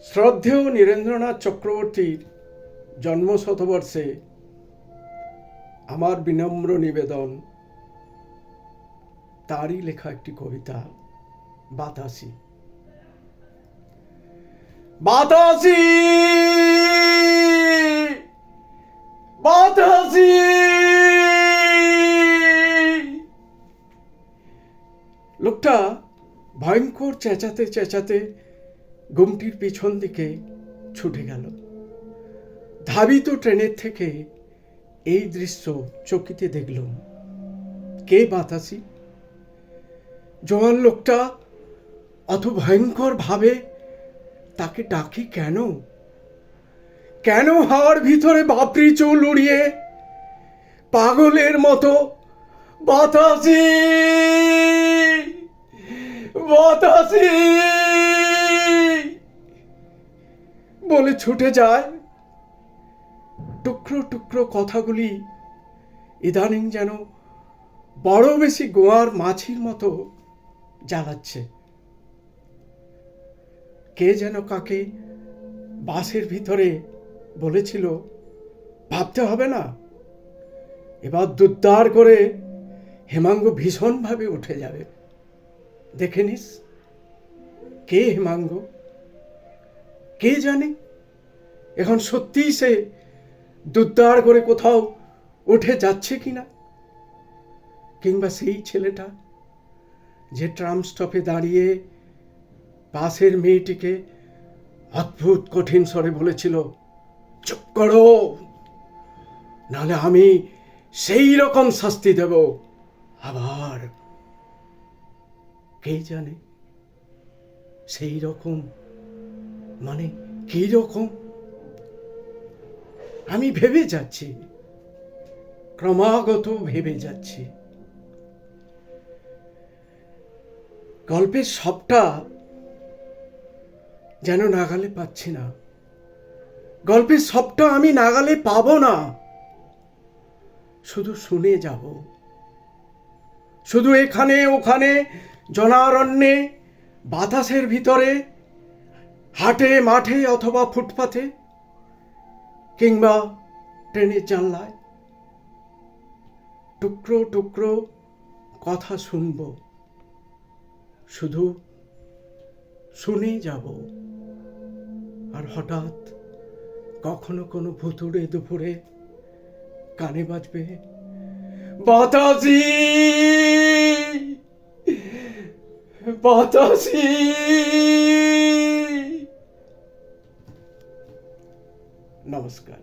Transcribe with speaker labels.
Speaker 1: শ্রদ্ধেয় নীরেন্দ্রনাথ চক্রবর্তীর জন্মশতবর্ষে আমার বিনম্র নিবেদন তারই লেখা একটি কবিতা বাতাসি। বাতাসি বাতাসি লোকটা ভয়ঙ্কর চেঁচাতে চেঁচাতে গুমটির পিছন দিকে ছুটে গেল। ধাবিত ট্রেনের থেকে এই দৃশ্য চকিতে দেখলুম। কে বাতাসি? জোয়ান লোকটা অত ভয়ঙ্কর ভাবে তাকে ডাকি কেন? কেন হাওয়ার ভিতরে বাপরি চুল উড়িয়ে পাগলের মতো বাতাসি বাতাসি বলে ছুটে যায়? টুকরো টুকরো কথাগুলি ইদানিং যেন বড় বেশি গোয়ার মাছির মতো জ্বালাচ্ছে। কে যেন কাকে বাসের ভিতরে বলেছিল, ভাবতে হবে না, এবার দুদ্দার করে হেমাঙ্গ ভীষণভাবে উঠে যাবে, দেখে নিস। কে হেমাঙ্গ? কে জানে এখন সত্যিই সে দুদ্দার করে কোথাও উঠে যাচ্ছে কিনা। কিংবা সেই ছেলেটা যে ট্রাম স্টপে দাঁড়িয়ে পাশের মেয়েটিকে অদ্ভুত কঠিন স্বরে বলেছিল, চুপ করো, নাহলে আমি সেই রকম শাস্তি দেব। আবার কে জানে সেই রকম মানে কি রকম? আমি ভেবে যাচ্ছি, ক্রমাগত ভেবে যাচ্ছি। গল্পের সবটা যেন নাগালে পাচ্ছি না। গল্পের সবটা আমি নাগালে পাবো না। শুধু শুনে যাব, শুধু এখানে ওখানে জনারণ্যে বাতাসের ভিতরে, হাটে মাঠে অথবা ফুটপাথে কিংবা ট্রেনের জানলায় টুকরো টুকরো কথা শুনব, শুধু শুনে যাব। আর হঠাৎ কখনো কোনো ভুতুড়ে দুপুরে কানে বাজবে, বাতাসি বাতাসি। নমস্কার।